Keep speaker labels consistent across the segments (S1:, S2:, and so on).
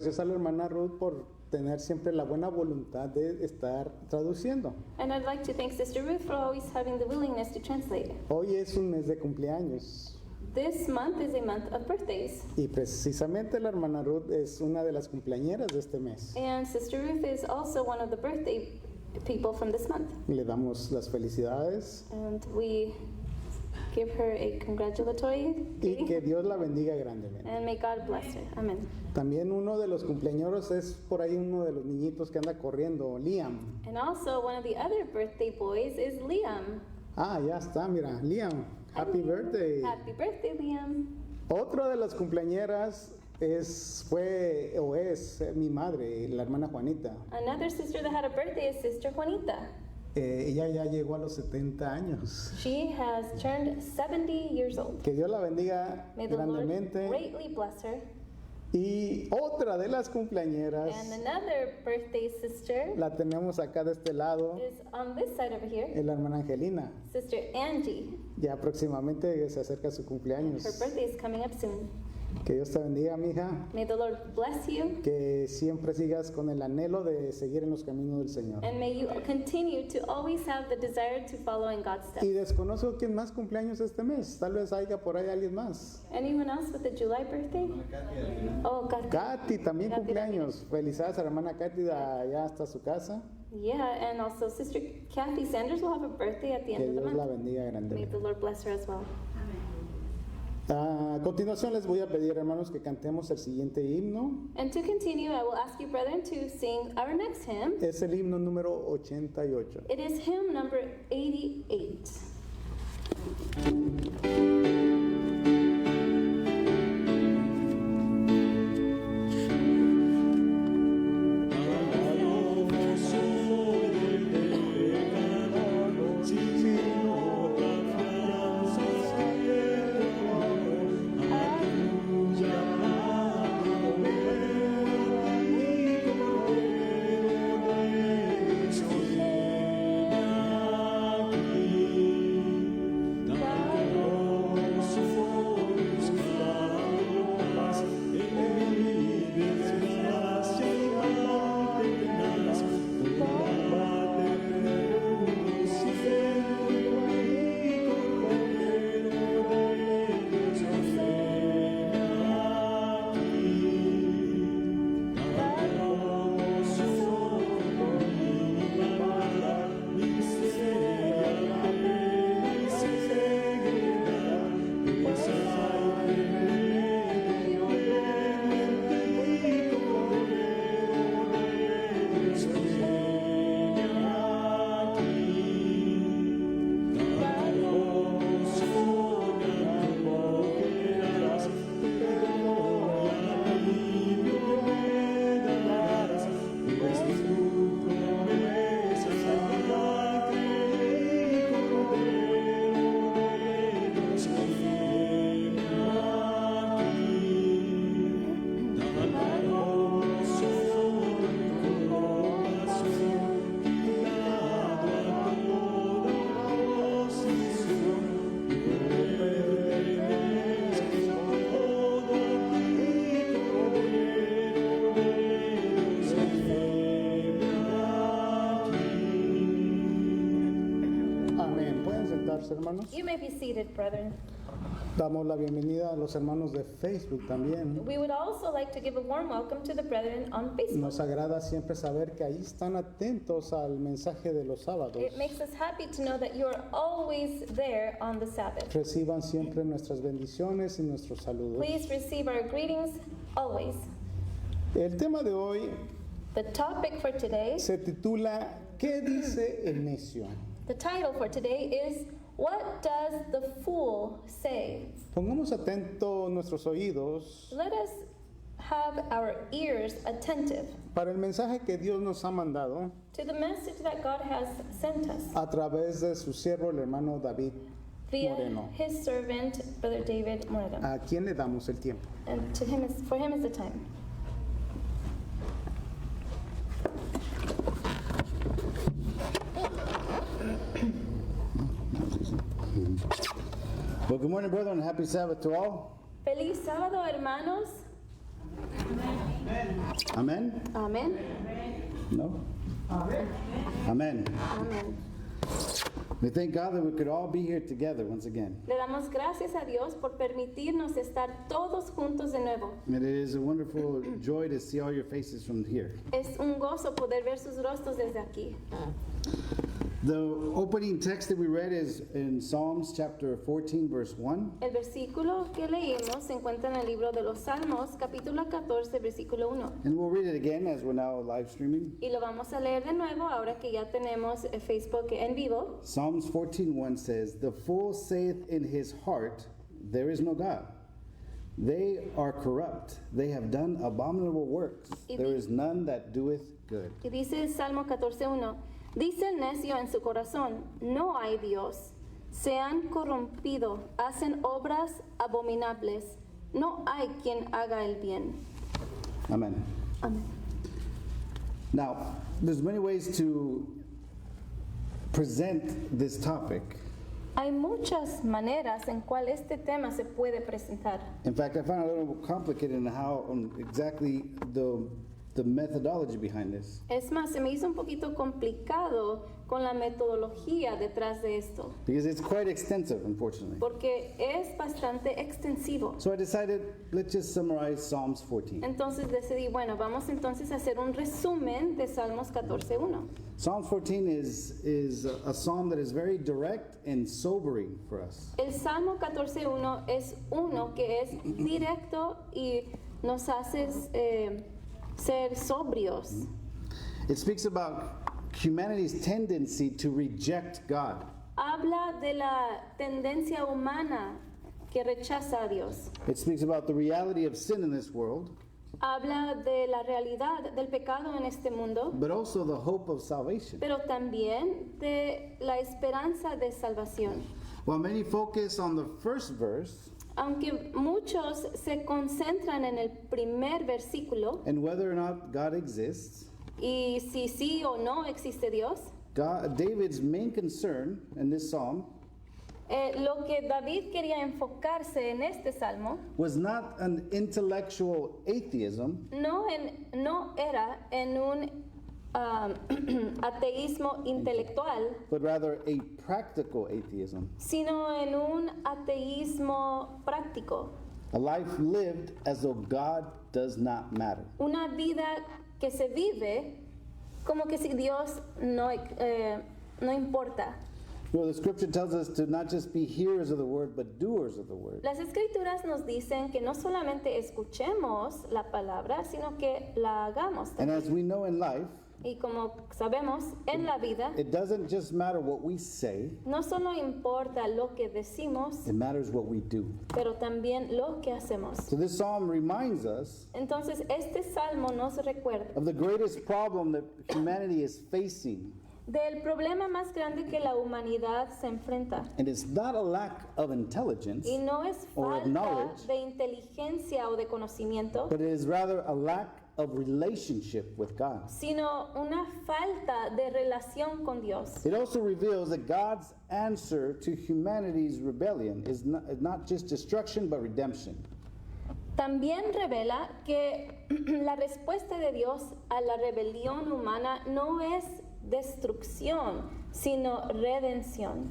S1: Gracias a la hermana Ruth por tener siempre la buena voluntad de estar traduciendo.
S2: And I'd like to thank Sister Ruth for always having the willingness to translate.
S1: Hoy es un mes de cumpleaños
S2: This month is a month of birthdays.
S1: y precisamente la hermana Ruth es una de las cumpleañeras de este mes.
S2: And Sister Ruth is also one of the birthday people from this month.
S1: Le damos las felicidades
S2: And we give her a congratulatory
S1: y
S2: greeting.
S1: que Dios la bendiga grandemente.
S2: And may God bless her. Amen.
S1: También uno de los cumpleañeros es por ahí uno de los niñitos que anda corriendo, Liam.
S2: And also one of the other birthday boys is Liam.
S1: Ah, ya está, mira, Liam, happy birthday.
S2: Happy birthday, Liam.
S1: Otra de las cumpleañeras es mi madre, la hermana Juanita.
S2: Another sister that had a birthday is Sister Juanita.
S1: Ella ya llegó a los 70 años.
S2: She has turned 70 years old.
S1: Que Dios la bendiga
S2: May the Lord
S1: grandemente.
S2: greatly bless her.
S1: Y otra de las cumpleañeras
S2: And another birthday sister
S1: la tenemos acá de este lado,
S2: is on this side over here,
S1: es la hermana Angelina.
S2: Sister Angie.
S1: Ya próximamente se acerca su cumpleaños.
S2: Her birthday is coming up soon.
S1: Que Dios te bendiga, mija.
S2: May the Lord bless you,
S1: Que siempre sigas con el anhelo de seguir en los caminos del Señor.
S2: and may you continue to always have the desire to follow in God's steps.
S1: Y desconozco quién más cumpleaños este mes. Tal vez haya por ahí alguien más.
S2: Anyone else with a July birthday? Oh, God.
S1: Katy también
S2: Katy
S1: cumpleaños. Felicidades a la hermana Katy allá hasta su casa.
S2: Yeah, and also Sister Kathy Sanders will have a birthday at the
S1: Que
S2: end of the
S1: Dios la
S2: month.
S1: bendiga
S2: May
S1: grandemente.
S2: the Lord bless her as well.
S1: A continuación les voy a pedir, hermanos, que cantemos el siguiente himno.
S2: And to continue, I will ask you, brethren, to sing our next hymn.
S1: Es el himno número 88.
S2: It is hymn number 88.
S1: Amén. Pueden sentarse, hermanos.
S2: You may be seated, brethren.
S1: Damos la bienvenida a los hermanos de Facebook también.
S2: We would also like to give a warm welcome to the brethren on Facebook.
S1: Nos agrada siempre saber que ahí están atentos al mensaje de los sábados.
S2: It makes us happy to know that you are always there on the Sabbath.
S1: Reciban siempre nuestras bendiciones y nuestros saludos.
S2: Please receive our greetings always.
S1: El tema de hoy
S2: The topic for today,
S1: se titula ¿Qué dice el necio?
S2: the title for today is What Does the Fool Say?
S1: Pongamos atentos nuestros oídos
S2: Let us have our ears attentive
S1: para el mensaje que Dios nos ha mandado
S2: to the message that God has sent us
S1: a través de su siervo, el hermano David
S2: via
S1: Moreno.
S2: his servant, Brother David Moreno.
S1: ¿A quién le damos el tiempo?
S2: And for him is the time.
S1: Well, good morning, brethren, and happy Sabbath to all.
S2: Feliz sábado, hermanos.
S1: Amen?
S2: Amén.
S1: No? Amen.
S2: Amén.
S1: We thank God that we could all be here together once again.
S2: Le damos gracias a Dios por permitirnos estar todos juntos de nuevo.
S1: And it is a wonderful joy to see all your faces from here.
S2: Es un gozo poder ver sus rostros desde aquí.
S1: The opening text that we read is in Psalms chapter 14, verse 1.
S2: El versículo que leímos se encuentra en el libro de los Salmos, capítulo 14, versículo 1.
S1: And we'll read it again as we're now live streaming.
S2: Y lo vamos a leer de nuevo ahora que ya tenemos Facebook en vivo.
S1: Psalms 14:1 says, "The fool saith in his heart, there is no God. They are corrupt. They have done abominable works. There is none that doeth good."
S2: Y dice el Salmo 14:1, dice el necio en su corazón, no hay Dios. Se han corrompido, hacen obras abominables. No hay quien haga el bien.
S1: Amen.
S2: Amén.
S1: Now, there's many ways to present this topic.
S2: Hay muchas maneras en cual este tema se puede presentar.
S1: In fact, I found it a little complicated in how exactly the methodology behind this.
S2: Es más, se me hizo un poquito complicado con la metodología detrás de esto,
S1: Because it's quite extensive, unfortunately.
S2: porque es bastante extensivo.
S1: So I decided, let's just summarize Psalms 14.
S2: Entonces decidí, bueno, vamos entonces a hacer un resumen de Salmos 14:1.
S1: Psalms 14 is a psalm that is very direct and sobering for us.
S2: El Salmo 14:1 es uno que es directo y nos hace ser sobrios.
S1: It speaks about humanity's tendency to reject God.
S2: Habla de la tendencia humana que rechaza a Dios.
S1: It speaks about the reality of sin in this world,
S2: Habla de la realidad del pecado en este mundo,
S1: but also the hope of salvation.
S2: pero también de la esperanza de salvación.
S1: While many focus on the first verse
S2: Aunque muchos se concentran en el primer versículo
S1: and whether or not God exists,
S2: y si sí o no existe Dios,
S1: David's main concern in this psalm
S2: lo que David quería enfocarse en este salmo
S1: was not an intellectual atheism,
S2: no era en un ateísmo intelectual,
S1: but rather a practical atheism.
S2: sino en un ateísmo práctico,
S1: A life lived as though God does not matter.
S2: una vida que se vive como que si Dios no importa.
S1: Well, the scripture tells us to not just be hearers of the word, but doers of the word.
S2: Las escrituras nos dicen que no solamente escuchemos la palabra, sino que la hagamos
S1: And
S2: también.
S1: as we know in life,
S2: Y como sabemos, en la vida
S1: it doesn't just matter what we say,
S2: no solo importa lo que decimos,
S1: it matters what we do.
S2: pero también lo que hacemos.
S1: So this psalm reminds us
S2: Entonces, este salmo nos recuerda
S1: of the greatest problem that humanity is facing.
S2: del problema más grande que la humanidad se enfrenta.
S1: And it's not a lack of intelligence,
S2: Y no es
S1: or of
S2: falta
S1: knowledge,
S2: de inteligencia o de conocimiento,
S1: but it is rather a lack of relationship with God.
S2: sino una falta de relación con Dios.
S1: It also reveals that God's answer to humanity's rebellion is not just destruction, but redemption.
S2: También revela que la respuesta de Dios a la rebelión humana no es destrucción, sino redención.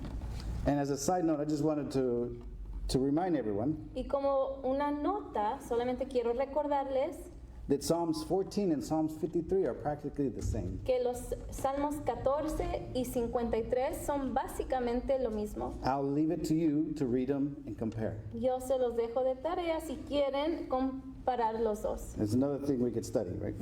S1: And as a side note, I just wanted to remind everyone
S2: Y como una nota, solamente quiero recordarles
S1: that Psalms 14 and Psalms 53 are practically the same.
S2: que los Salmos 14 y 53 son básicamente lo mismo.
S1: I'll leave it to you to read them and compare.
S2: Yo se los dejo de tarea si quieren comparar los dos.
S1: It's another thing we could study, right?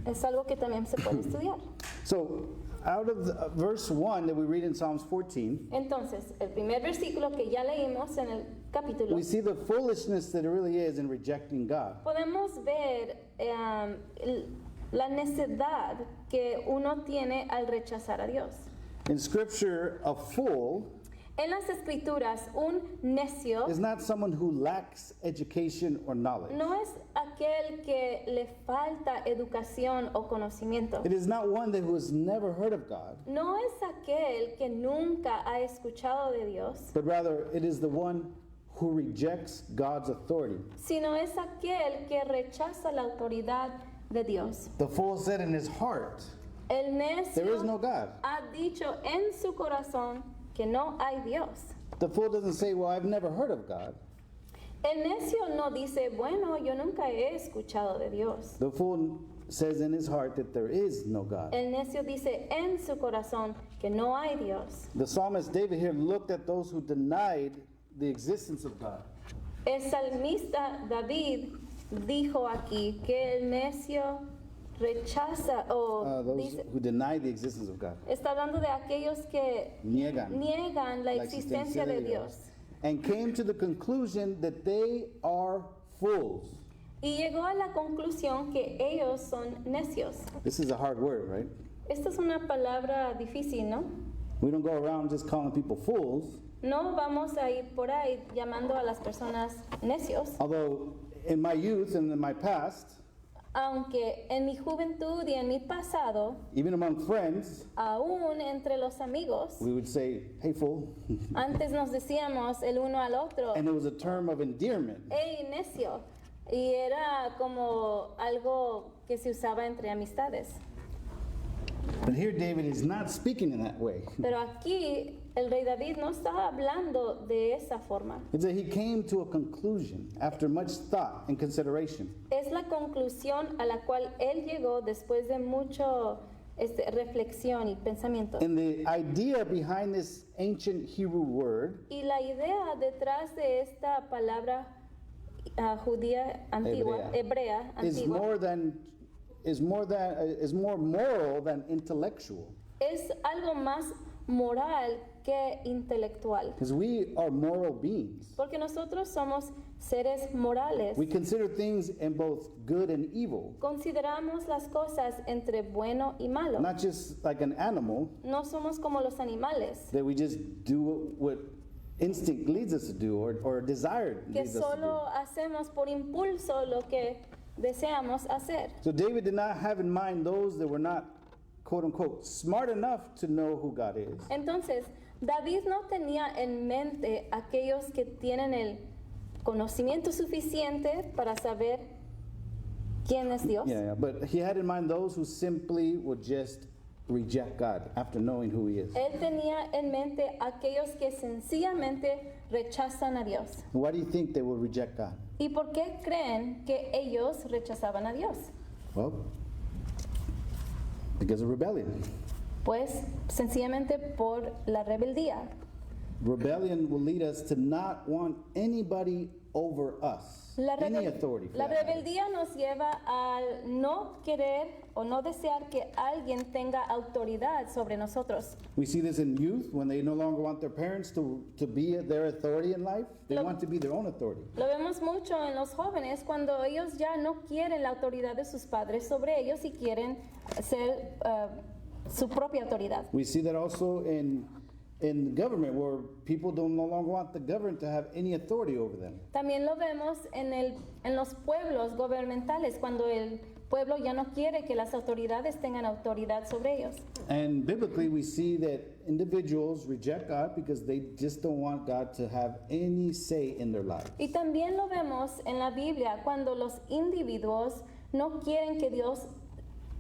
S2: Es algo que también se puede estudiar.
S1: So, out of the, verse 1 that we read in Psalms 14,
S2: Entonces, el primer versículo que ya leímos en el capítulo,
S1: we see the foolishness that it really is in rejecting God.
S2: podemos ver la necedad que uno tiene al rechazar a Dios.
S1: In Scripture, a fool
S2: En las escrituras, un necio
S1: is not someone who lacks education or knowledge.
S2: no es aquel que le falta educación o conocimiento.
S1: It is not one that who has never heard of God,
S2: No es aquel que nunca ha escuchado de Dios,
S1: but rather it is the one who rejects God's authority.
S2: sino es aquel que rechaza la autoridad de Dios.
S1: The fool said in his heart,
S2: El
S1: there is
S2: necio
S1: no God.
S2: ha dicho en su corazón que no hay Dios.
S1: The fool doesn't say, well, I've never heard of God.
S2: El necio no dice, bueno, yo nunca he escuchado de Dios.
S1: The fool says in his heart that there is no God.
S2: El necio dice en su corazón que no hay Dios.
S1: The psalmist David here looked at those who denied the existence of God.
S2: El salmista David dijo aquí que el necio rechaza o
S1: Those
S2: dice,
S1: who deny the existence of God.
S2: está hablando de aquellos que niegan la existencia de Dios.
S1: And came to the conclusion that they are fools.
S2: Y llegó a la conclusión que ellos son necios.
S1: This is a hard word, right?
S2: Esta es una palabra difícil, ¿no?
S1: We don't go around just calling people fools.
S2: No vamos a ir por ahí llamando a las personas necios,
S1: Although in my youth and in my past,
S2: aunque en mi juventud y en mi pasado,
S1: even among friends,
S2: aún entre los amigos,
S1: we would say, hey, fool.
S2: antes nos decíamos el uno al otro,
S1: And it was a term of endearment.
S2: hey necio, y era como algo que se usaba entre amistades.
S1: But here David is not speaking in that way.
S2: Pero aquí el rey David no estaba hablando de esa forma.
S1: It's that he came to a conclusion after much thought and consideration.
S2: Es la conclusión a la cual él llegó después de mucho reflexión y pensamiento.
S1: And the idea behind this ancient Hebrew word,
S2: Y la idea detrás de esta palabra judía antigua, hebrea
S1: is
S2: antigua,
S1: more moral than intellectual.
S2: es algo más moral que intelectual.
S1: Because we are moral beings.
S2: Porque nosotros somos seres morales.
S1: We consider things in both good and evil,
S2: Consideramos las cosas entre bueno y malo.
S1: not just like an animal
S2: No somos como los animales,
S1: that we just do what instinct leads us to do or desire
S2: que
S1: leads us to
S2: solo hacemos por impulso lo que deseamos hacer.
S1: do. So David did not have in mind those that were not, quote unquote, smart enough to know who God is.
S2: Entonces, David no tenía en mente aquellos que tienen el conocimiento suficiente para saber quién es Dios.
S1: Yeah, but he had in mind those who simply would just reject God after knowing who he is.
S2: Él tenía en mente aquellos que sencillamente rechazan a Dios.
S1: Why do you think they will reject God?
S2: ¿Y por qué creen que ellos rechazaban a Dios?
S1: Well, because of rebellion.
S2: Pues sencillamente por la rebeldía.
S1: Rebellion will lead us to not want anybody over us, any authority. for
S2: La
S1: that matter.
S2: rebeldía nos lleva al no querer o no desear que alguien tenga autoridad sobre nosotros.
S1: We see this in youth when they no longer want their parents to be their authority in life. They
S2: Lo-
S1: want to be their own authority.
S2: Lo vemos mucho en los jóvenes cuando ellos ya no quieren la autoridad de sus padres sobre ellos y quieren ser su propia autoridad.
S1: We see that also in government where people don't no longer want the government to have any authority over them.
S2: También lo vemos en los pueblos gubernamentales cuando el pueblo ya no quiere que las autoridades tengan autoridad sobre ellos.
S1: And biblically, we see that individuals reject God because they just don't want God to have any say in their life.
S2: Y también lo vemos en la Biblia cuando los individuos no quieren que Dios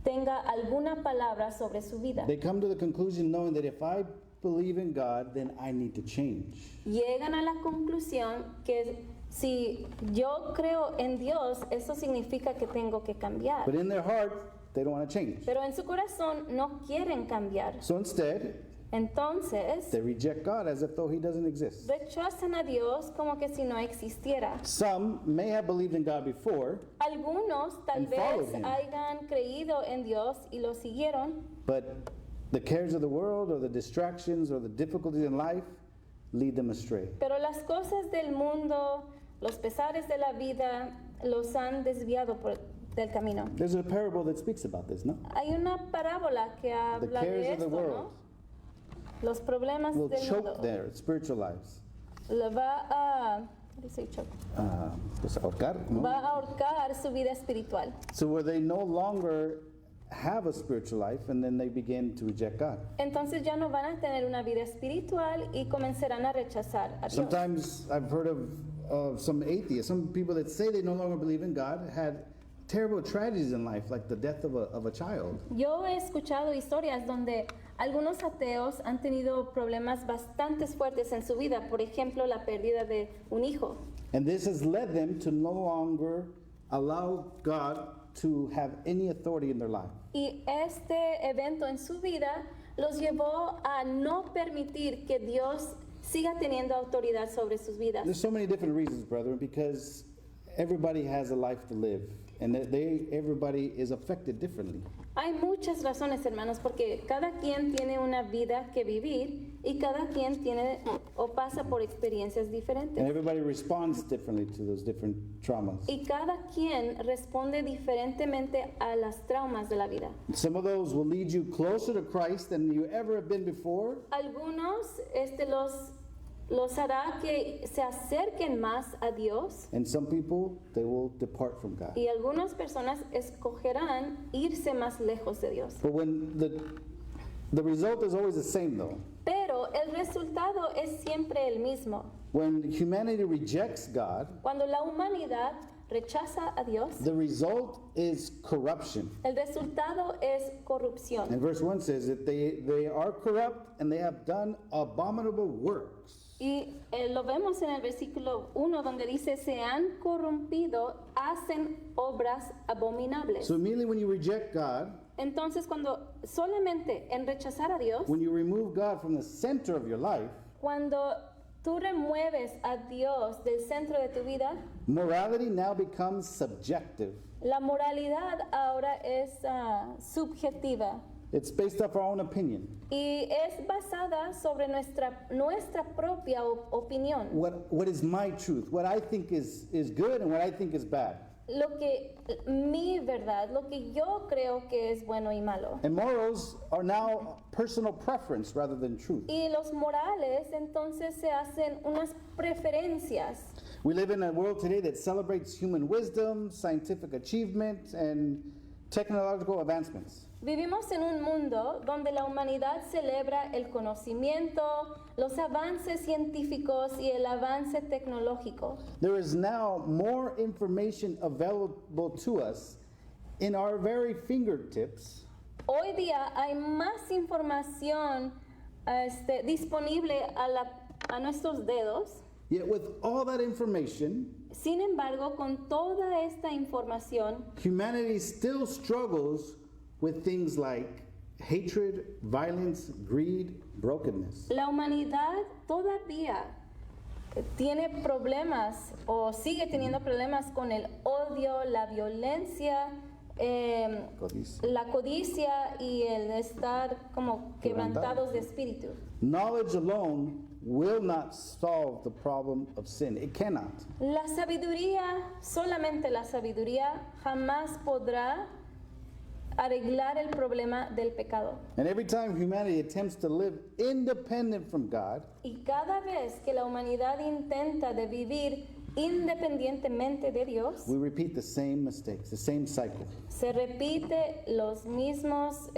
S2: tenga alguna palabra sobre su vida.
S1: They come to the conclusion knowing that if I believe in God, then I need to change.
S2: Llegan a la conclusión que si yo creo en Dios, eso significa que tengo que cambiar.
S1: But in their heart, they don't want to change.
S2: Pero en su corazón no quieren cambiar.
S1: So instead,
S2: Entonces,
S1: they reject God as if though he doesn't exist.
S2: rechazan a Dios como que si no existiera.
S1: Some may have believed in God before,
S2: Algunos tal
S1: And followed
S2: vez
S1: him.
S2: hayan creído en Dios y lo siguieron,
S1: but the cares of the world or the distractions or the difficulties in life lead them astray.
S2: pero las cosas del mundo, los pesares de la vida, los han desviado del camino.
S1: There's a parable that speaks about this, no?
S2: Hay una parábola que
S1: The
S2: habla
S1: cares
S2: de
S1: of the
S2: esto,
S1: world
S2: ¿no? Los problemas
S1: will
S2: del
S1: choke
S2: mundo.
S1: their spiritual lives.
S2: Le va a, what do you say, choke?
S1: Pues ahorcar, no?
S2: Va a ahorcar su vida espiritual.
S1: So where they no longer have a spiritual life and then they begin to reject God.
S2: Entonces ya no van a tener una vida espiritual y comenzarán a rechazar a Dios.
S1: Sometimes I've heard of some atheists, some people that say they no longer believe in God, had terrible tragedies in life, like the death of a child.
S2: Yo he escuchado historias donde algunos ateos han tenido problemas bastante fuertes en su vida, por ejemplo, la pérdida de un hijo.
S1: And this has led them to no longer allow God to have any authority in their life.
S2: Y este evento en su vida los llevó a no permitir que Dios siga teniendo autoridad sobre sus vidas.
S1: There's so many different reasons, brethren, because everybody has a life to live, and everybody is affected differently.
S2: Hay muchas razones, hermanos, porque cada quien tiene una vida que vivir y cada quien tiene o pasa por experiencias
S1: And
S2: diferentes.
S1: everybody responds differently to those different traumas.
S2: Y cada quien responde diferentemente a las traumas de la vida.
S1: Some of those will lead you closer to Christ than you ever have been before.
S2: Algunos los hará que se acerquen más a Dios
S1: And some people, they will depart from God.
S2: y algunas personas escogerán irse más lejos de Dios.
S1: But when the result is always the same though.
S2: Pero el resultado es siempre el mismo.
S1: When humanity rejects God,
S2: Cuando la humanidad rechaza a Dios,
S1: the result is corruption.
S2: el resultado es corrupción.
S1: And verse 1 says that they are corrupt and they have done abominable works.
S2: Y lo vemos en el versículo 1 donde dice, se han corrompido, hacen obras abominables.
S1: So immediately when you reject God,
S2: Entonces cuando solamente en rechazar a Dios,
S1: when you remove God from the center of your life,
S2: cuando tú remueves a Dios del centro de tu vida,
S1: morality now becomes subjective.
S2: la moralidad ahora es subjetiva
S1: It's based off our own opinion.
S2: y es basada sobre nuestra propia opinión.
S1: What is my truth? What I think is good and what I think is bad.
S2: Mi verdad, lo que yo creo que es bueno y malo.
S1: And morals are now personal preference rather than truth.
S2: Y los morales entonces se hacen unas preferencias.
S1: We live in a world today that celebrates human wisdom, scientific achievement, and technological advancements.
S2: Vivimos en un mundo donde la humanidad celebra el conocimiento, los avances científicos y el avance tecnológico.
S1: There is now more information available to us in our very fingertips
S2: Hoy día hay más información disponible a nuestros dedos.
S1: Yet with all that information,
S2: Sin embargo, con toda esta información,
S1: humanity still struggles with things like hatred, violence, greed, brokenness.
S2: la humanidad todavía tiene problemas o sigue teniendo problemas con el odio, la violencia,
S1: Codicia.
S2: la codicia y el estar como quebrantados de espíritu.
S1: Knowledge alone will not solve the problem of sin. It cannot.
S2: La sabiduría, solamente la sabiduría, jamás podrá arreglar el problema del pecado.
S1: And every time humanity attempts to live independent from God,
S2: Y cada vez que la humanidad intenta de vivir independientemente de Dios,
S1: we repeat the same mistakes, the same cycle.
S2: se repite los mismos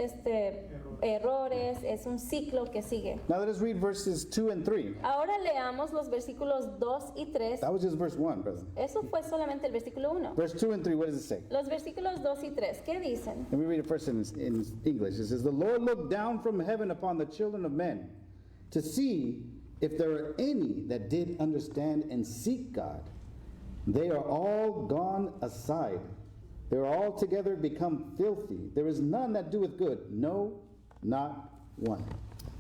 S2: errores, es un ciclo que sigue.
S1: Now let us read verses 2 and 3.
S2: Ahora leamos los versículos 2 y 3.
S1: That was just verse 1, brother.
S2: Eso fue solamente el versículo 1.
S1: Verse 2 and 3, what does it say?
S2: Los versículos 2 y 3, ¿qué dicen?
S1: Let me read it first in English. It says, "The Lord looked down from heaven upon the children of men to see if there are any that did understand and seek God. They are all gone aside. They are all together become filthy. There is none that doeth good, no, not one."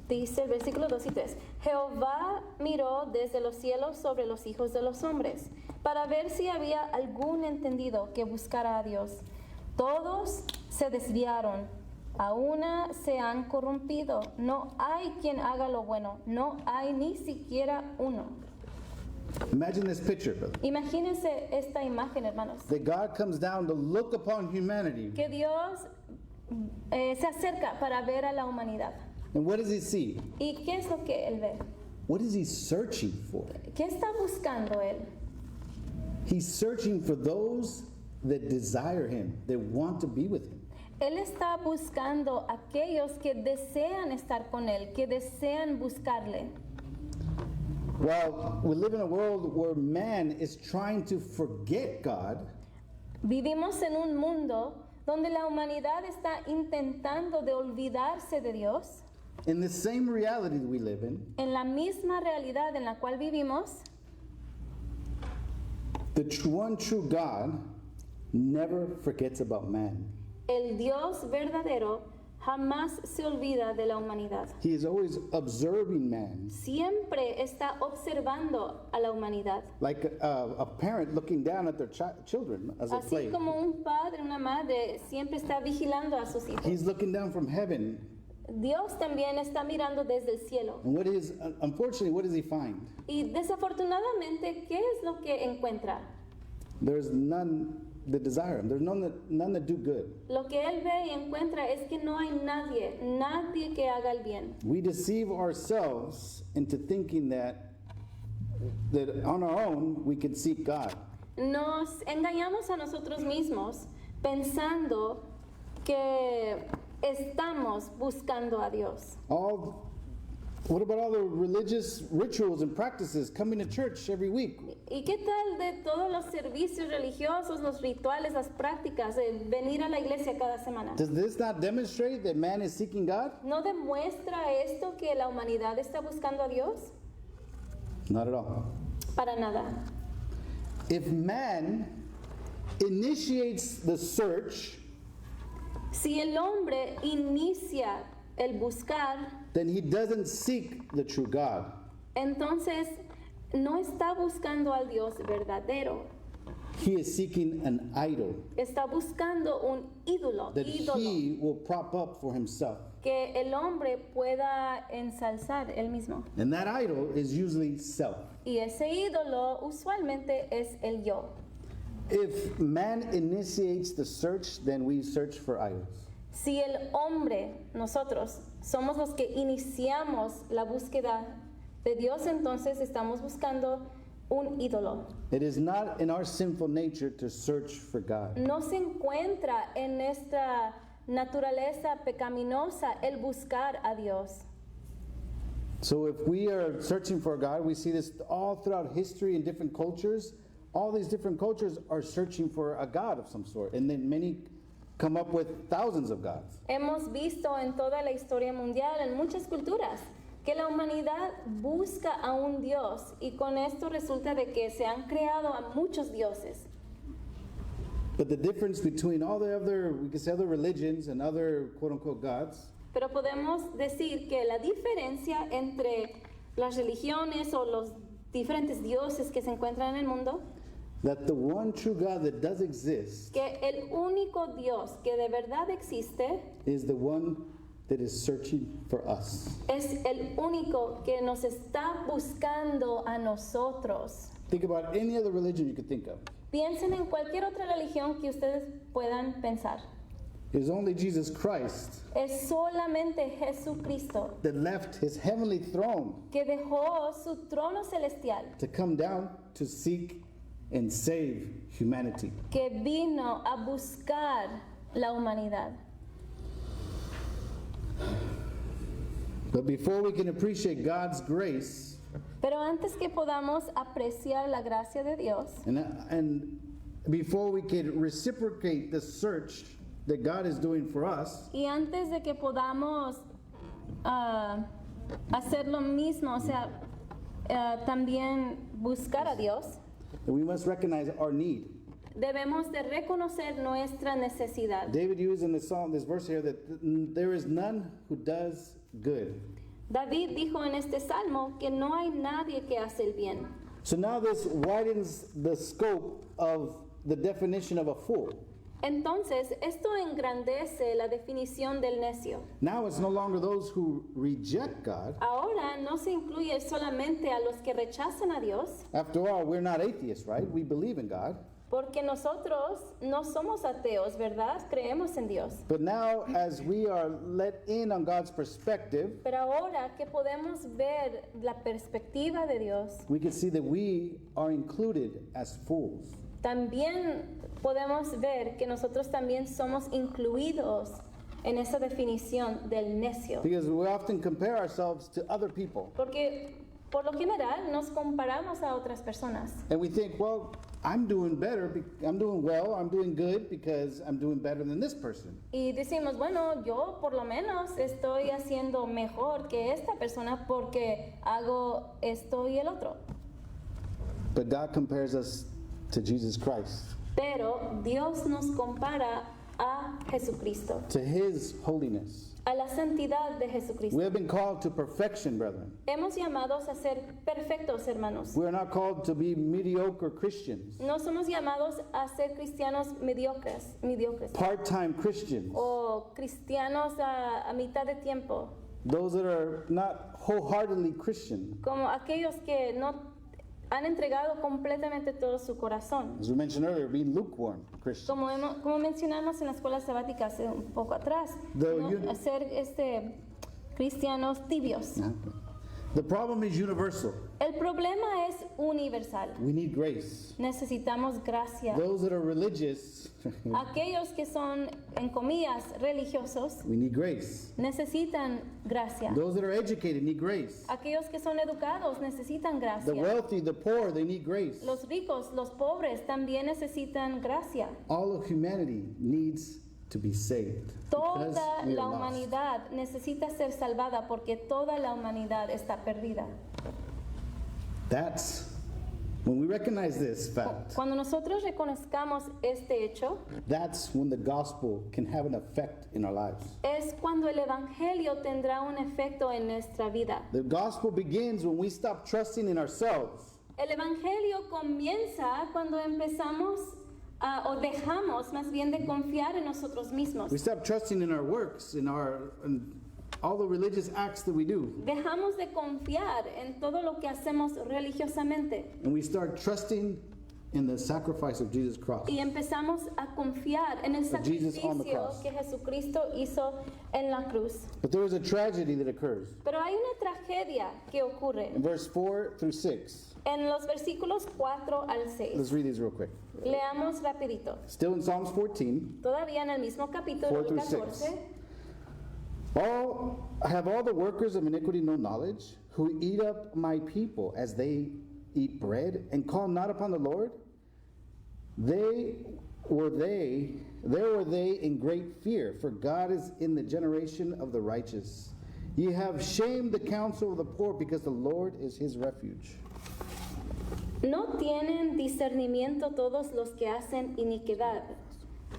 S2: Dice el versículo 2 y 3. Jehová miró desde los cielos sobre los hijos de los hombres, para ver si había algún entendido que buscara a Dios. Todos se desviaron, a una se han corrompido. No hay quien haga lo bueno, no hay ni siquiera uno.
S1: Imagine this picture, brother.
S2: Imagínense esta imagen, hermanos.
S1: That God comes down to look upon humanity.
S2: Que Dios se acerca para ver a la humanidad.
S1: And what does he see?
S2: ¿Y qué es lo que él ve?
S1: What is he searching for?
S2: ¿Qué está buscando él?
S1: He's searching for those that desire him, that want to be with him.
S2: Él está buscando a aquellos que desean estar con Él, que desean buscarle.
S1: Well, we live in a world where man is trying to forget God.
S2: Vivimos en un mundo donde la humanidad está intentando de olvidarse de Dios.
S1: In the same reality that we live in,
S2: En la misma realidad en la cual vivimos,
S1: the one true God never forgets about man.
S2: el Dios verdadero jamás se olvida de la humanidad.
S1: He is always observing man,
S2: Siempre está observando a la humanidad.
S1: like a parent looking down at their children as they
S2: Así
S1: play.
S2: como un padre, una madre siempre está vigilando a sus hijos.
S1: He's looking down from heaven,
S2: Dios también está mirando desde el cielo.
S1: and unfortunately, what does he find?
S2: Y desafortunadamente, ¿qué es lo que encuentra?
S1: There's none that desire him. There's none that do good.
S2: Lo que él ve y encuentra es que no hay nadie que haga el bien.
S1: We deceive ourselves into thinking that on our own we can seek God.
S2: Nos engañamos a nosotros mismos pensando que estamos buscando a Dios.
S1: What about all the religious rituals and practices coming to church every week?
S2: ¿Y qué tal de todos los servicios religiosos, los rituales, las prácticas, el venir a la iglesia cada semana?
S1: Does this not demonstrate that man is seeking God?
S2: ¿No demuestra esto que la humanidad está buscando a Dios?
S1: Not at all.
S2: Para nada.
S1: If man initiates the search,
S2: Si el hombre inicia el buscar,
S1: then he doesn't seek the true God.
S2: entonces no está buscando al Dios verdadero.
S1: He is seeking an idol
S2: Está buscando un ídolo
S1: that he will prop up for himself.
S2: que el hombre pueda ensalzar él mismo.
S1: And that idol is usually self.
S2: Y ese ídolo usualmente es el yo.
S1: If man initiates the search, then we search for idols.
S2: Si el hombre, nosotros, somos los que iniciamos la búsqueda de Dios, entonces estamos buscando un ídolo.
S1: It is not in our sinful nature to search for God.
S2: No se encuentra en nuestra naturaleza pecaminosa el buscar a Dios.
S1: So if we are searching for God, we see this all throughout history in different cultures. All these different cultures are searching for a God of some sort, and then many come up with thousands of gods.
S2: Hemos visto en toda la historia mundial, en muchas culturas, que la humanidad busca a un Dios y con esto resulta de que se han creado a muchos dioses.
S1: But the difference between all the other, we could say other religions and other quote unquote gods,
S2: Pero podemos decir que la diferencia entre las religiones o los diferentes dioses que se encuentran en el mundo,
S1: that the one true God that does exist
S2: que el único Dios que de verdad existe
S1: is the one that is searching for us.
S2: es el único que nos está buscando a nosotros.
S1: Think about any other religion you could think of.
S2: Piensen en cualquier otra religión que ustedes puedan pensar.
S1: It is only Jesus Christ
S2: Es solamente Jesucristo
S1: that left his heavenly throne
S2: que dejó su trono celestial,
S1: to come down to seek and save humanity.
S2: que vino a buscar la humanidad.
S1: But before we can appreciate God's grace
S2: Pero antes que podamos apreciar la gracia de Dios
S1: and before we can reciprocate the search that God is doing for us,
S2: y antes de que podamos hacer lo mismo, o sea, también buscar a Dios,
S1: we must recognize our need.
S2: debemos de reconocer nuestra necesidad.
S1: David used in the psalm, this verse here, that there is none who does good.
S2: David dijo en este salmo que no hay nadie que hace el bien.
S1: So now this widens the scope of the definition of a fool.
S2: Entonces, esto engrandece la definición del necio.
S1: Now it's no longer those who reject God.
S2: Ahora no se incluye solamente a los que rechazan a Dios,
S1: After all, we're not atheists, right? We believe in God.
S2: porque nosotros no somos ateos, ¿verdad? Creemos en Dios.
S1: But now, as we are let in on God's perspective,
S2: Pero ahora que podemos ver la perspectiva de Dios,
S1: we can see that we are included as fools.
S2: también podemos ver que nosotros también somos incluidos en esa definición del necio.
S1: Because we often compare ourselves to other people.
S2: Porque por lo general nos comparamos a otras personas.
S1: And we think, well, I'm doing better, I'm doing well, I'm doing good because I'm doing better than this person.
S2: Y decimos, bueno, yo por lo menos estoy haciendo mejor que esta persona porque hago esto y el otro.
S1: But God compares us to Jesus Christ,
S2: Pero Dios nos compara a Jesucristo,
S1: to His holiness.
S2: a la santidad de
S1: We
S2: Jesucristo.
S1: have been called to perfection, brethren.
S2: Hemos llamados a ser perfectos, hermanos.
S1: We are not called to be mediocre Christians,
S2: No somos llamados a ser cristianos mediocres
S1: part-time Christians,
S2: o cristianos a mitad de tiempo,
S1: those that are not wholeheartedly Christian.
S2: como aquellos que no han entregado completamente todo su corazón.
S1: As we mentioned earlier, be lukewarm Christians.
S2: Como mencionamos en la escuela sabática hace un poco atrás,
S1: Though
S2: ¿no?
S1: you-
S2: A ser cristianos tibios.
S1: The problem is universal.
S2: El problema es universal.
S1: We need grace.
S2: Necesitamos gracia.
S1: Those that are religious,
S2: Aquellos que son, en comillas, religiosos,
S1: we need grace.
S2: necesitan gracia.
S1: Those that are educated need grace.
S2: Aquellos que son educados necesitan
S1: The
S2: gracia.
S1: wealthy, the poor, they need grace.
S2: Los ricos, los pobres también necesitan gracia.
S1: All of humanity needs to be saved. because
S2: Toda
S1: we are
S2: la
S1: lost.
S2: humanidad necesita ser salvada porque toda la humanidad está perdida.
S1: That's when we recognize this fact,
S2: Cuando nosotros reconozcamos este hecho,
S1: that's when the gospel can have an effect in our lives.
S2: es cuando el evangelio tendrá un efecto en nuestra vida.
S1: The gospel begins when we stop trusting in ourselves
S2: El evangelio comienza cuando empezamos o dejamos más bien de confiar en nosotros mismos.
S1: we stop trusting in our works, in all the religious acts that we do,
S2: Dejamos de confiar en todo lo que hacemos religiosamente
S1: and we start trusting in the sacrifice of Jesus Christ.
S2: y empezamos a confiar en el
S1: Of Jesus on the
S2: sacrificio
S1: cross.
S2: que Jesucristo hizo en la cruz.
S1: But there is a tragedy that occurs
S2: Pero hay una tragedia que ocurre
S1: in verse 4 through 6.
S2: en los versículos 4 al 6.
S1: Let's read these real quick.
S2: Leamos rapidito.
S1: Still in Psalms 14,
S2: Todavía en el mismo capítulo
S1: 4 through
S2: 14.
S1: Have all the workers of iniquity no knowledge, who eat up my people as they eat bread, and call not upon the Lord? There were they in great fear, for God is in the generation of the righteous. Ye have shamed the counsel of the poor, because the Lord is his refuge.
S2: No tienen discernimiento todos los que hacen iniquidad,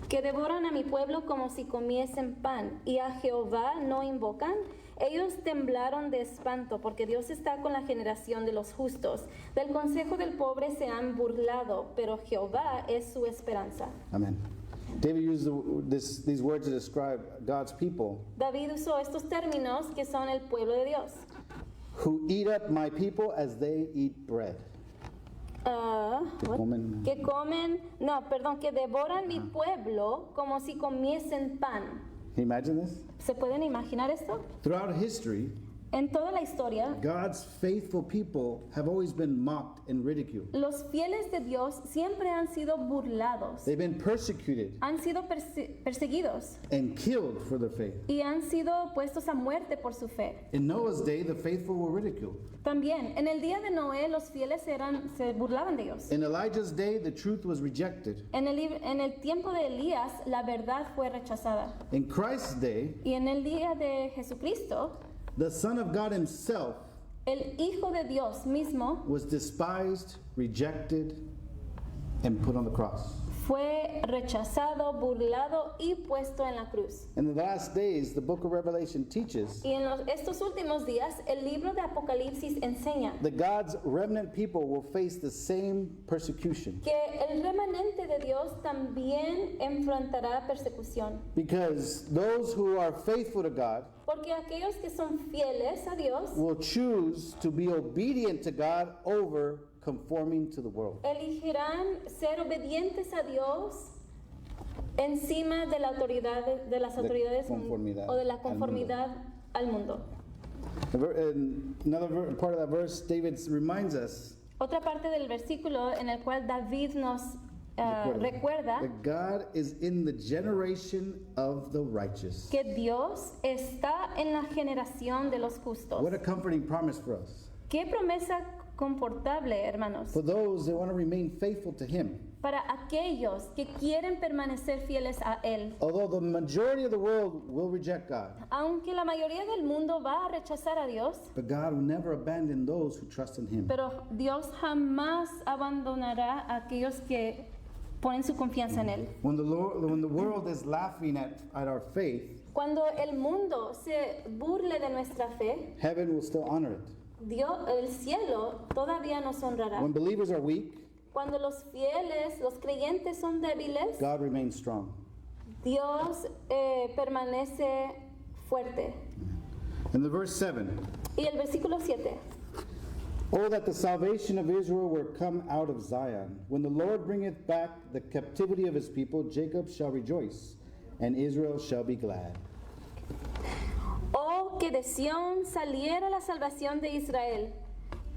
S2: que devoran a mi pueblo como si comiesen pan, y a Jehová no invocan. Ellos temblaron de espanto, porque Dios está con la generación de los justos. Del consejo del pobre se han burlado, pero Jehová es su esperanza.
S1: Amen. David used these words to describe God's people,
S2: David usó estos términos que son el pueblo de Dios.
S1: who eat up my people as they eat bread.
S2: Que devoran mi pueblo como si comiesen pan.
S1: Can you imagine this?
S2: ¿Se pueden imaginar esto?
S1: Throughout history,
S2: En toda la historia,
S1: God's faithful people have always been mocked and ridiculed.
S2: los fieles de Dios siempre han sido burlados,
S1: They've been persecuted
S2: han sido perseguidos
S1: and killed for their faith.
S2: y han sido puestos a muerte por su fe.
S1: In Noah's day, the faithful were ridiculed.
S2: También, en el día de Noé, los fieles se burlaban de ellos.
S1: In Elijah's day, the truth was rejected.
S2: En el tiempo de Elías, la verdad fue rechazada.
S1: In Christ's day,
S2: Y en el día de Jesucristo,
S1: the Son of God himself
S2: el Hijo de Dios mismo
S1: was despised, rejected, and put on the cross.
S2: fue rechazado, burlado y puesto en la cruz.
S1: In the last days, the book of Revelation teaches
S2: Y en estos últimos días, el libro de Apocalipsis enseña
S1: that God's remnant people will face the same persecution
S2: que el remanente de Dios también enfrentará persecución.
S1: because those who are faithful to God
S2: Porque aquellos que son fieles a Dios
S1: will choose to be obedient to God over conforming to the world.
S2: elegirán ser obedientes a Dios encima de la autoridad de las autoridades
S1: conformidad
S2: o de la
S1: al mundo.
S2: conformidad al mundo.
S1: In another part of that verse, David reminds us
S2: Otra parte del versículo en el cual David nos recuerda
S1: that God is in the generation of the righteous.
S2: que Dios está en la generación de los justos.
S1: What a comforting promise for us.
S2: Qué promesa confortable, hermanos,
S1: For those that want to remain faithful to Him.
S2: para aquellos que quieren permanecer fieles a Él.
S1: Although the majority of the world will reject God,
S2: Aunque la mayoría del mundo va a rechazar a Dios,
S1: but God will never abandon those who trust in Him.
S2: pero Dios jamás abandonará a aquellos que ponen su confianza en Él.
S1: When the world is laughing at our faith,
S2: Cuando el mundo se burle de nuestra fe,
S1: heaven will still honor it.
S2: el cielo todavía nos honrará.
S1: When believers are weak,
S2: Cuando los fieles, los creyentes son débiles,
S1: God remains strong.
S2: Dios permanece fuerte.
S1: In the verse 7,
S2: Y el versículo 7.
S1: oh, that the salvation of Israel were come out of Zion. When the Lord bringeth back the captivity of his people, Jacob shall rejoice, and Israel shall be glad.
S2: Oh, que de Sión saliera la salvación de Israel.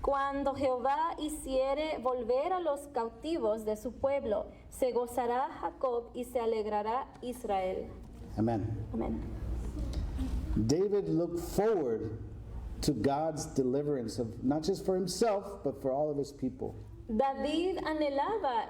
S2: Cuando Jehová hiciere volver a los cautivos de su pueblo, se gozará Jacob y se alegrará Israel.
S1: Amen.
S2: Amén.
S1: David looked forward to God's deliverance of not just for himself, but for all of his people.
S2: David anhelaba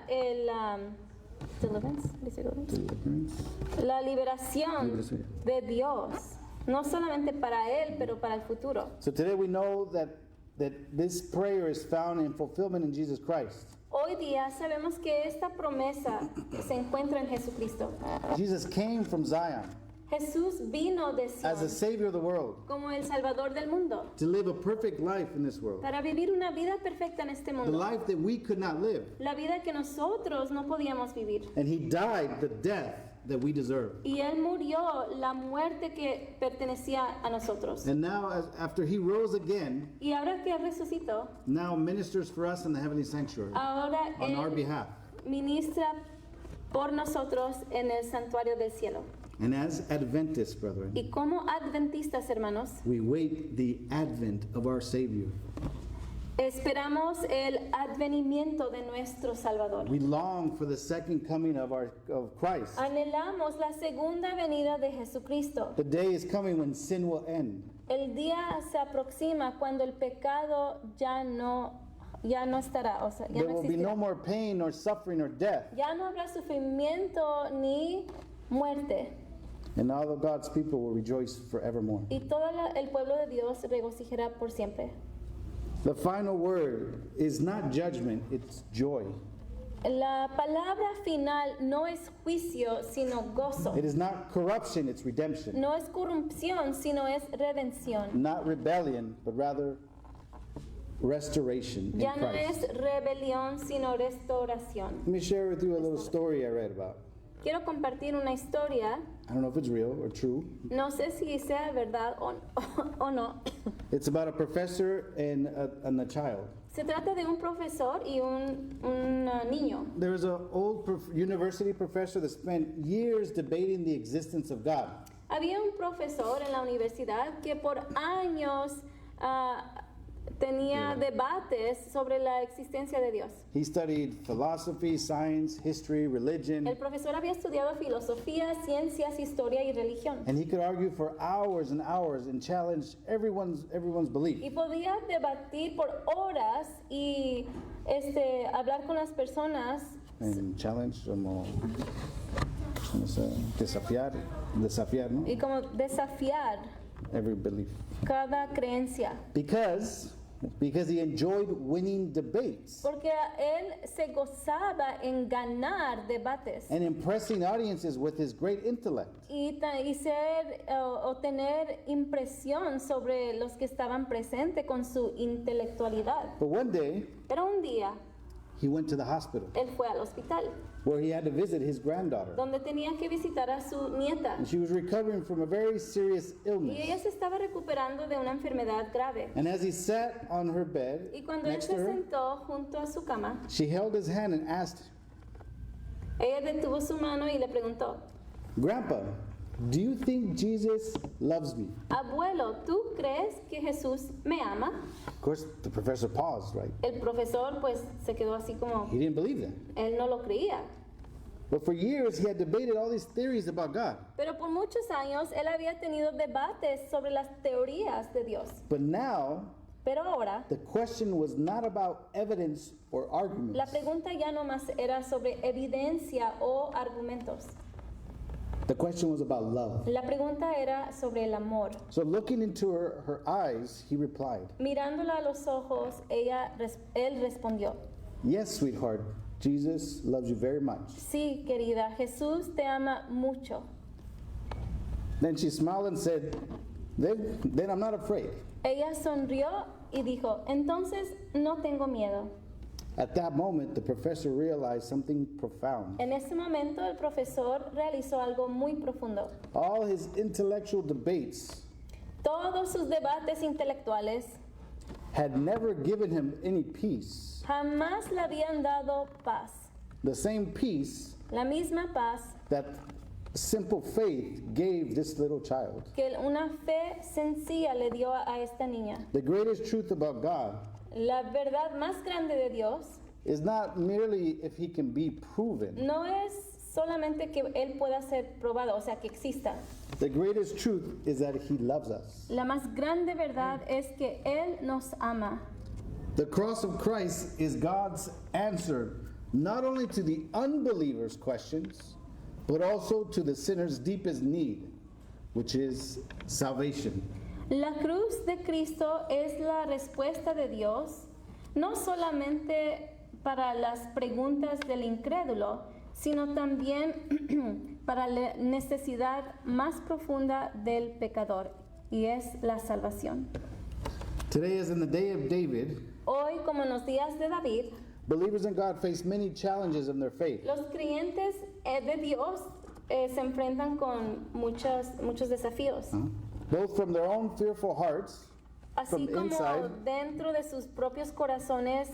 S2: deliverance, ¿dice deliverance?
S1: Deliverance.
S2: La liberación
S1: Liberación.
S2: de Dios, no solamente para él, pero para el futuro.
S1: So today we know that this prayer is found in fulfillment in Jesus Christ.
S2: Hoy día sabemos que esta promesa se encuentra en Jesucristo.
S1: Jesus came from Zion
S2: Jesús vino de
S1: as the
S2: Sion
S1: Savior of the world
S2: como el Salvador del mundo
S1: to live a perfect life in this world.
S2: para vivir una vida perfecta en este
S1: The
S2: mundo.
S1: life that we could not live.
S2: La vida que nosotros no podíamos vivir.
S1: And he died the death that we deserve.
S2: Y Él murió la muerte que pertenecía a nosotros.
S1: And now, after he rose again,
S2: Y ahora que Él resucitó,
S1: now ministers for us in the heavenly sanctuary
S2: ahora
S1: on our
S2: Él
S1: behalf.
S2: ministra por nosotros en el santuario del cielo.
S1: And as Adventists, brethren,
S2: Y como adventistas, hermanos,
S1: we wait the advent of our Savior.
S2: esperamos el advenimiento de nuestro Salvador.
S1: We long for the second coming of Christ.
S2: Anhelamos la segunda venida de Jesucristo.
S1: The day is coming when sin will end.
S2: El día se aproxima cuando el pecado ya no estará, o sea, ya
S1: There
S2: no
S1: will be no
S2: existirá.
S1: more pain or suffering or death.
S2: Ya no habrá sufrimiento ni muerte.
S1: And all of God's people will rejoice forevermore.
S2: Y todo el pueblo de Dios se regocijará por siempre.
S1: The final word is not judgment, it's joy.
S2: La palabra final no es juicio, sino gozo.
S1: It is not corruption, it's redemption.
S2: No es corrupción, sino es redención.
S1: Not rebellion, but rather restoration in
S2: Ya no es
S1: Christ.
S2: rebelión, sino restauración.
S1: Let me share with you a little story I read about.
S2: Quiero compartir una historia,
S1: I don't know if it's real or true.
S2: no sé si sea verdad o no.
S1: It's about a professor and a child.
S2: Se trata de un profesor y un niño.
S1: There was an old university professor that spent years debating the existence of God.
S2: Había un profesor en la universidad que por años tenía debates sobre la existencia de Dios.
S1: He studied philosophy, science, history, religion,
S2: El profesor había estudiado filosofía, ciencias, historia y religión.
S1: and he could argue for hours and hours and challenge everyone's belief.
S2: Y podía debatir por horas y hablar con las personas
S1: And challenge, como no sé, desafiar, ¿no?
S2: y como desafiar
S1: Every belief.
S2: cada creencia.
S1: Because he enjoyed winning debates
S2: Porque él se gozaba en ganar debates
S1: and impressing audiences with his great intellect.
S2: y tener impresión sobre los que estaban presentes con su intelectualidad.
S1: But one day,
S2: Pero un día
S1: he went to the hospital
S2: él fue al hospital
S1: where he had to visit his granddaughter.
S2: donde tenía que visitar a su nieta
S1: And she was recovering from a very serious
S2: y ella
S1: illness.
S2: se estaba recuperando de una enfermedad grave.
S1: And as he sat on her bed
S2: Y cuando él
S1: next
S2: se
S1: to her,
S2: sentó junto a su cama,
S1: she held his hand and asked,
S2: ella detuvo su mano y le preguntó:
S1: "Grandpa, do you think Jesus loves me?"
S2: Abuelo, ¿tú crees que Jesús me ama?
S1: Of course, the professor paused, right?
S2: El profesor pues se quedó así como,
S1: He didn't believe that.
S2: él no lo creía.
S1: But for years, he had debated all these theories about God.
S2: Pero por muchos años él había tenido debates sobre las teorías de Dios.
S1: But now,
S2: Pero ahora
S1: the question was not about evidence or arguments.
S2: la pregunta ya no más era sobre evidencia o argumentos.
S1: The question was about love.
S2: La pregunta era sobre el amor.
S1: So looking into her eyes, he replied,
S2: Mirándola a los ojos, él respondió,
S1: "Yes, sweetheart, Jesus loves you very much."
S2: sí, querida, Jesús te ama mucho.
S1: Then she smiled and said, then I'm not afraid.
S2: Ella sonrió y dijo, entonces no tengo miedo.
S1: At that moment, the professor realized something profound.
S2: En ese momento el profesor realizó algo muy profundo.
S1: All his intellectual debates
S2: Todos sus debates intelectuales
S1: had never given him any peace.
S2: jamás le habían dado paz.
S1: The same peace
S2: La misma paz
S1: that simple faith gave this little child.
S2: que una fe sencilla le dio a esta niña.
S1: The greatest truth about God
S2: La verdad más grande de Dios
S1: is not merely if he can be proven.
S2: no es solamente que Él pueda ser probado, o sea, que exista.
S1: The greatest truth is that he loves us.
S2: La más grande verdad es que Él nos ama.
S1: The cross of Christ is God's answer not only to the unbeliever's questions, but also to the sinner's deepest need, which is salvation.
S2: La cruz de Cristo es la respuesta de Dios, no solamente para las preguntas del incrédulo, sino también para la necesidad más profunda del pecador, y es la salvación.
S1: Today, as in the day of David,
S2: Hoy, como en los días de David,
S1: believers in God face many challenges in their faith.
S2: los creyentes de Dios se enfrentan con muchos desafíos.
S1: Both from their own fearful hearts,
S2: Así
S1: from
S2: como
S1: inside,
S2: dentro de sus propios corazones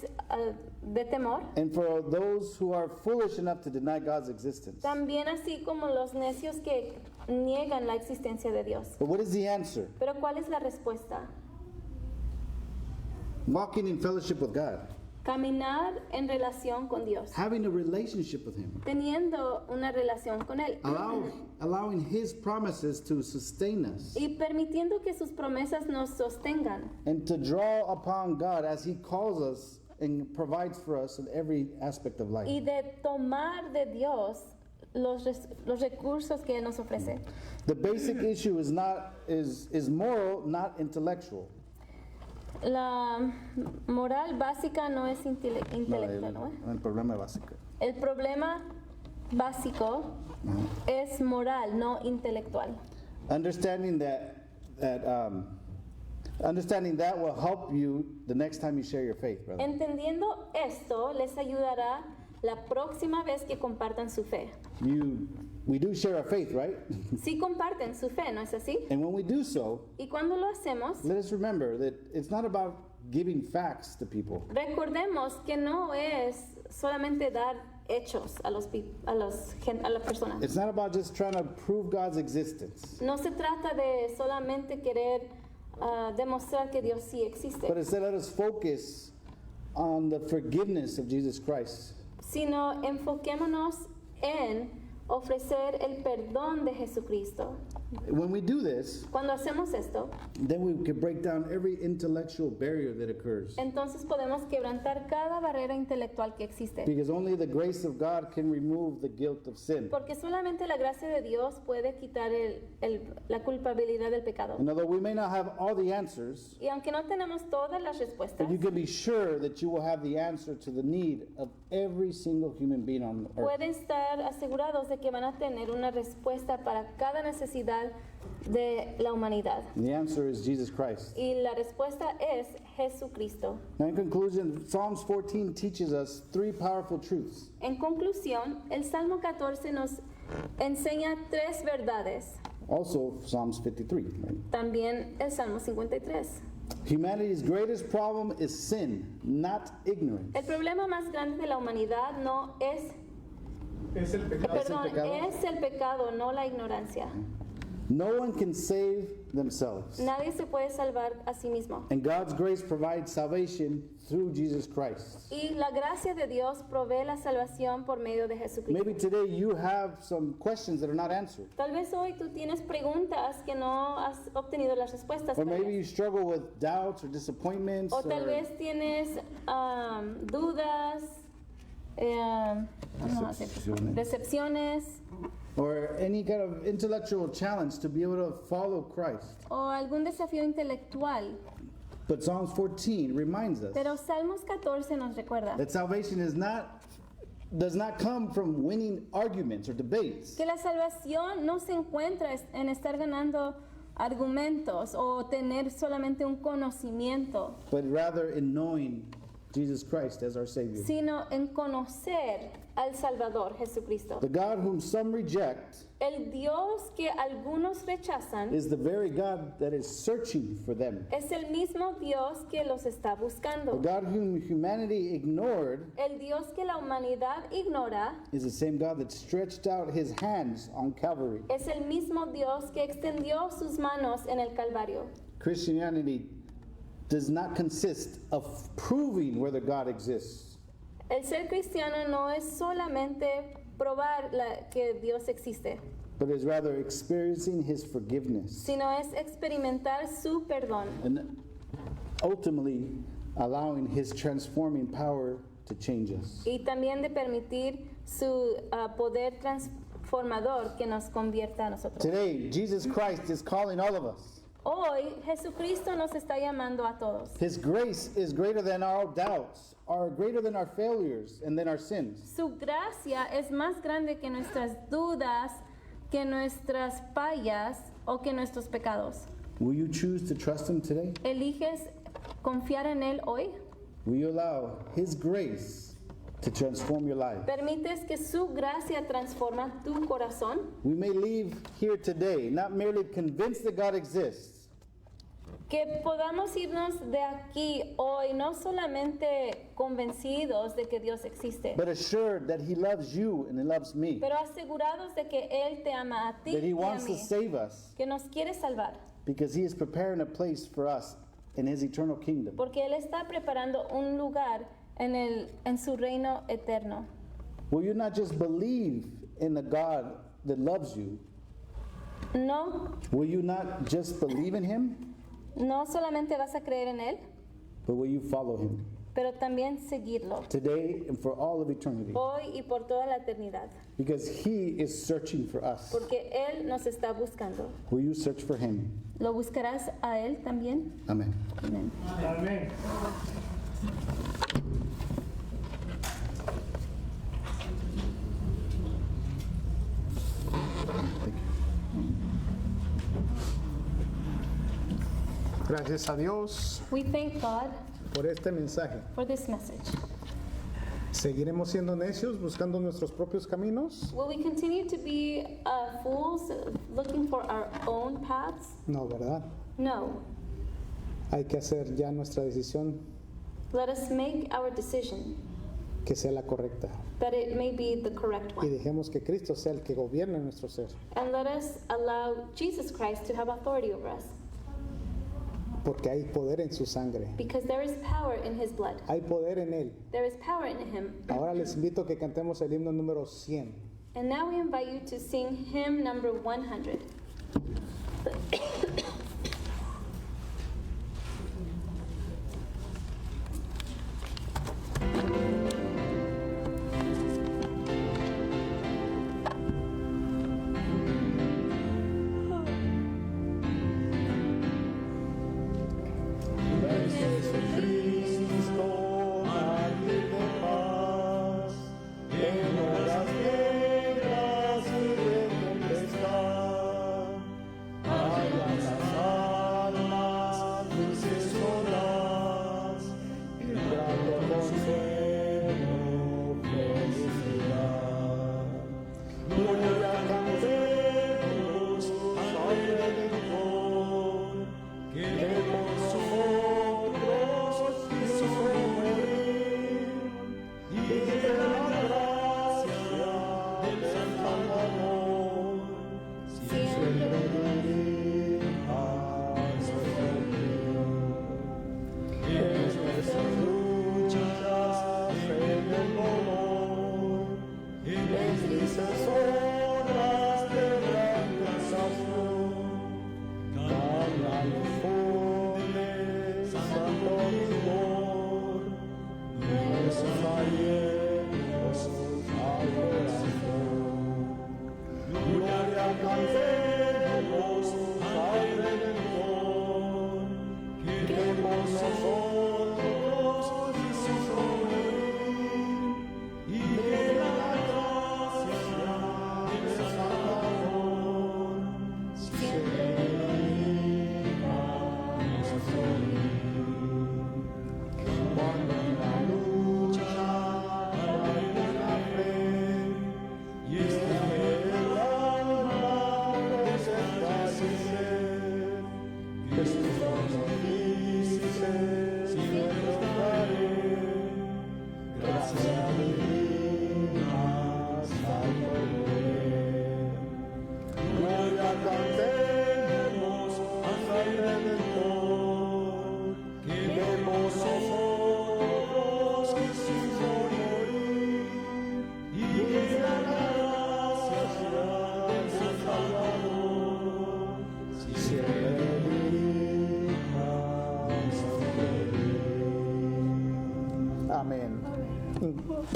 S2: de temor,
S1: and for those who are foolish enough to deny God's existence.
S2: también así como los necios que niegan la existencia de Dios.
S1: But what is the answer?
S2: Pero ¿cuál es la respuesta?
S1: Walking in fellowship with God,
S2: Caminar en relación con Dios,
S1: having a relationship with Him,
S2: teniendo una relación con Él
S1: allowing His promises to sustain us,
S2: y permitiendo que sus promesas nos sostengan
S1: and to draw upon God as He calls us and provides for us in every aspect of life.
S2: y de tomar de Dios los recursos que Él nos ofrece.
S1: The basic issue is moral, not intellectual.
S2: La moral básica no es intelectual, ¿no?
S1: El problema básico.
S2: El problema básico es moral, no intelectual.
S1: Understanding that will help you the next time you share your faith, brother.
S2: Entendiendo esto, les ayudará la próxima vez que compartan su fe.
S1: We do share our faith, right?
S2: Sí comparten su fe, ¿no es así?
S1: And when we do so,
S2: Y cuando lo hacemos,
S1: let us remember that it's not about giving facts to people.
S2: recordemos que no es solamente dar hechos a las personas.
S1: It's not about just trying to prove God's existence,
S2: No se trata de solamente querer demostrar que Dios sí existe,
S1: but instead let us focus on the forgiveness of Jesus Christ.
S2: sino enfoquémonos en ofrecer el perdón de Jesucristo.
S1: When we do this,
S2: Cuando hacemos esto,
S1: then we can break down every intellectual barrier that occurs.
S2: entonces podemos quebrantar cada barrera intelectual que existe.
S1: Because only the grace of God can remove the guilt of sin.
S2: Porque solamente la gracia de Dios puede quitar la culpabilidad del pecado.
S1: And although we may not have all the answers,
S2: Y aunque no tenemos todas las respuestas,
S1: but you can be sure that you will have the answer to the need of every single human being on earth.
S2: pueden estar asegurados de que van a tener una respuesta para cada necesidad de la humanidad.
S1: And the answer is Jesus Christ.
S2: Y la respuesta es Jesucristo.
S1: Now, in conclusion, Psalms 14 teaches us three powerful truths.
S2: En conclusión, el Salmo 14 nos enseña tres verdades.
S1: Also, Psalms 53. Right?
S2: También el Salmo 53.
S1: Humanity's greatest problem is sin, not ignorance.
S2: El problema más grande de la humanidad no es,
S3: Es el pecado.
S2: perdón,
S1: pecado?
S2: es el pecado, no la ignorancia.
S1: No one can save themselves.
S2: Nadie se puede salvar a sí mismo.
S1: And God's grace provides salvation through Jesus Christ.
S2: Y la gracia de Dios provee la salvación por medio de Jesucristo.
S1: Maybe today you have some questions that are not answered.
S2: Tal vez hoy tú tienes preguntas que no has obtenido las respuestas
S1: Or
S2: para
S1: maybe
S2: ellas.
S1: you struggle with doubts or disappointments.
S2: O tal
S1: or
S2: vez tienes dudas, decepciones
S1: or any kind of intellectual challenge to be able to follow Christ.
S2: o algún desafío intelectual.
S1: But Psalms 14 reminds us
S2: Pero Salmos 14 nos recuerda
S1: that salvation does not come from winning arguments or debates,
S2: que la salvación no se encuentra en estar ganando argumentos o tener solamente un conocimiento,
S1: but rather in knowing Jesus Christ as our Savior.
S2: sino en conocer al Salvador Jesucristo.
S1: The God whom some reject
S2: El Dios que algunos rechazan
S1: is the very God that is searching for them.
S2: es el mismo Dios que los está
S1: The
S2: buscando.
S1: God whom humanity ignored
S2: El Dios que la humanidad ignora
S1: is the same God that stretched out his hands on Calvary.
S2: es el mismo Dios que extendió sus manos en el Calvario.
S1: Christianity does not consist of proving whether God exists,
S2: El ser cristiano no es solamente probar que Dios existe,
S1: but is rather experiencing his forgiveness
S2: sino es experimentar su perdón
S1: and ultimately allowing his transforming power to change us.
S2: y también de permitir su poder transformador que nos convierta a nosotros.
S1: Today, Jesus Christ is calling all of us.
S2: Hoy Jesucristo nos está llamando a todos.
S1: His grace is greater than our doubts, are greater than our failures, and than our sins.
S2: Su gracia es más grande que nuestras dudas, que nuestras fallas o que nuestros pecados.
S1: Will you choose to trust him today?
S2: ¿Eliges confiar en Él hoy?
S1: Will you allow his grace to transform your life?
S2: ¿Permites que su gracia transforma tu corazón?
S1: We may leave here today not merely convinced that God exists,
S2: Que podamos irnos de aquí hoy no solamente convencidos de que Dios existe,
S1: but assured that he loves you and he loves me,
S2: pero asegurados de que Él te ama a ti
S1: that he
S2: y a
S1: wants to
S2: mí,
S1: save us
S2: que nos quiere salvar,
S1: because he is preparing a place for us in his eternal kingdom.
S2: porque Él está preparando un lugar en su reino eterno.
S1: Will you not just believe in the God that loves you?
S2: No,
S1: Will you not just believe in him,
S2: no solamente vas a creer en Él,
S1: but will you follow him
S2: pero también seguirlo,
S1: today and for all of eternity?
S2: hoy y por toda la eternidad,
S1: Because he is searching for us.
S2: porque Él nos está buscando.
S1: Will you search for him?
S2: ¿Lo buscarás a Él también?
S1: Amen.
S2: Amén.
S3: Amén. Gracias a Dios
S2: We thank God
S3: por este mensaje.
S2: for this message.
S3: ¿Seguiremos siendo necios buscando nuestros propios caminos?
S2: Will we continue to be fools looking for our own paths?
S3: No, ¿verdad?
S2: No.
S3: Hay que hacer ya nuestra decisión
S2: Let us make our decision
S3: que sea la correcta
S2: that it may be the correct
S3: y
S2: one.
S3: dejemos que Cristo sea el que gobierne nuestro ser,
S2: And let us allow Jesus Christ to have authority over us,
S3: porque hay poder en su sangre,
S2: because there is power in His blood.
S3: hay poder en Él.
S2: There is power in Him.
S3: Ahora les invito a que cantemos el himno número 100.
S2: And now we invite you to sing hymn number 100.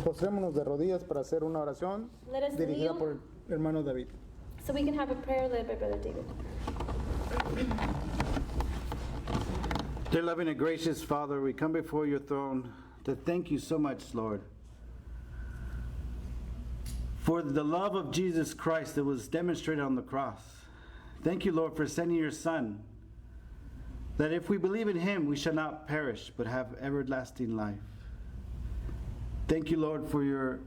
S3: Postrémonos de rodillas para hacer una oración
S2: Let us
S3: dirigida
S2: kneel.
S3: por el hermano David.
S2: So we can have a prayer led by Brother David.
S1: Dear loving and gracious Father, we come before your throne to thank you so much, Lord, for the love of Jesus Christ that was demonstrated on the cross. Thank you, Lord, for sending your Son, that if we believe in him, we shall not perish, but have everlasting life. Thank you, Lord, for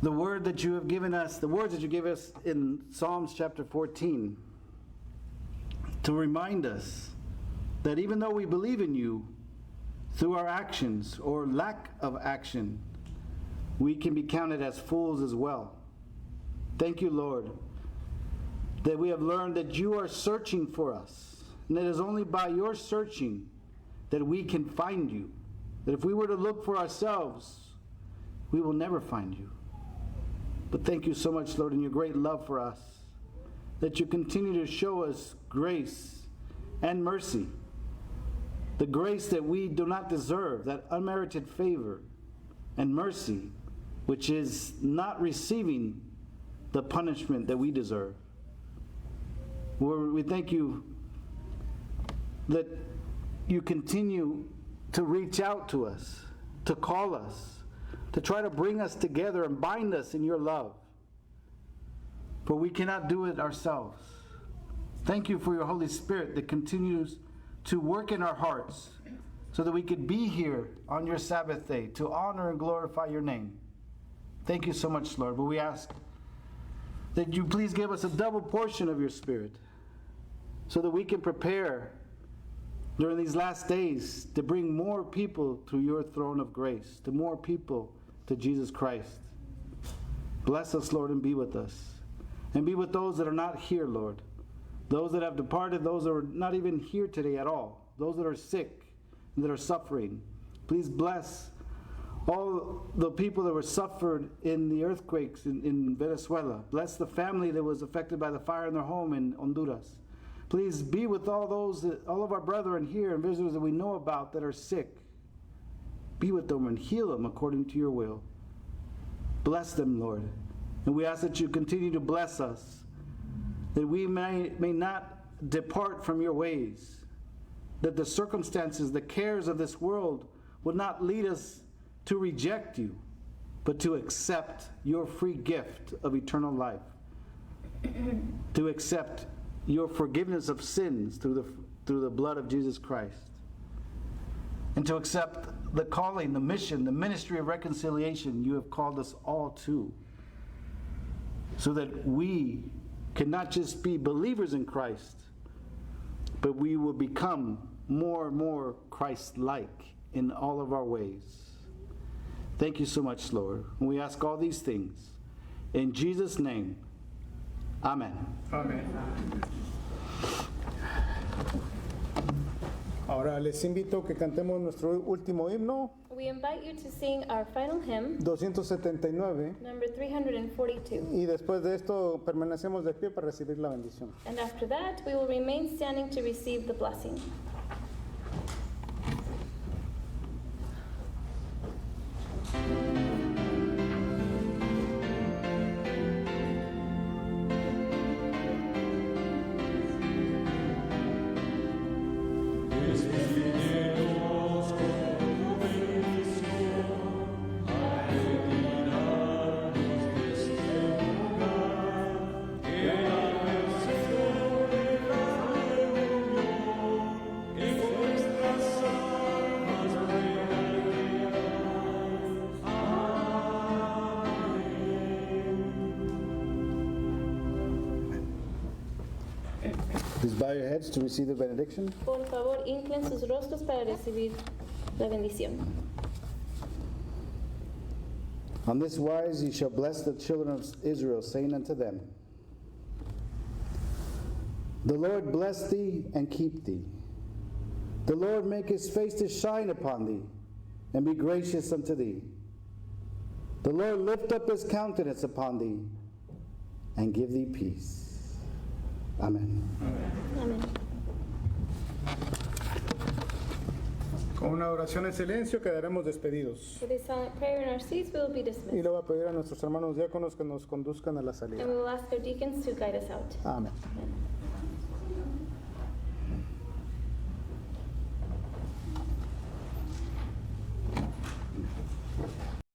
S1: the word that you have given us, the words that you give us in Psalms chapter 14, to remind us that even though we believe in you, through our actions or lack of action, we can be counted as fools as well. Thank you, Lord, that we have learned that you are searching for us, and it is only by your searching that we can find you. That if we were to look for ourselves, we will never find you. But thank you so much, Lord, in your great love for us, that you continue to show us grace and mercy. The grace that we do not deserve, that unmerited favor and mercy, which is not receiving the punishment that we deserve. Lord, we thank you that you continue to reach out to us, to call us, to try to bring us together and bind us in your love. For we cannot do it ourselves. Thank you for your Holy Spirit that continues to work in our hearts so that we could be here on your Sabbath day to honor and glorify your name. Thank you so much, Lord. But we ask that you please give us a double portion of your Spirit so that we can prepare during these last days to bring more people to your throne of grace, to more people to Jesus Christ. Bless us, Lord, and be with us. And be with those that are not here, Lord. Those that have departed, those that are not even here today at all. Those that are sick and that are suffering. Please bless all the people that were suffered in the earthquakes in Venezuela. Bless the family that was affected by the fire in their home in Honduras. Please be with all of our brethren here and visitors that we know about that are sick. Be with them and heal them according to your will. Bless them, Lord. And we ask that you continue to bless us, that we may not depart from your ways, that the circumstances, the cares of this world would not lead us to reject you, but to accept your free gift of eternal life, to accept your forgiveness of sins through the blood of Jesus Christ, and to accept the calling, the mission, the ministry of reconciliation you have called us all to, so that we can not just be believers in Christ, but we will become more and more Christ-like in all of our ways. Thank you so much, Lord. And we ask all these things in Jesus' name. Amen.
S3: Amén. Ahora les invito que cantemos nuestro último himno,
S2: We invite you to sing our final hymn,
S3: 279,
S2: number 342.
S3: y después de esto permanecemos de pie para recibir la bendición.
S2: And after that, we will remain standing to receive the blessing.
S1: Please bow your heads to receive the benediction.
S2: Por favor, inclinen sus rostros para recibir la bendición.
S1: On this wise ye shall bless the children of Israel, saying unto them, The Lord bless thee and keep thee. The Lord make his face to shine upon thee, and be gracious unto thee. The Lord lift up his countenance upon thee, and give thee peace. Amen.
S2: Amén.
S3: Con una oración en silencio quedaremos despedidos.
S2: With a silent prayer in our seats, we will be
S3: Y
S2: dismissed.
S3: le voy a pedir a nuestros hermanos diáconos que nos conduzcan a la salida.
S2: And we will ask our deacons to guide us out.
S3: Amén.
S2: Amen.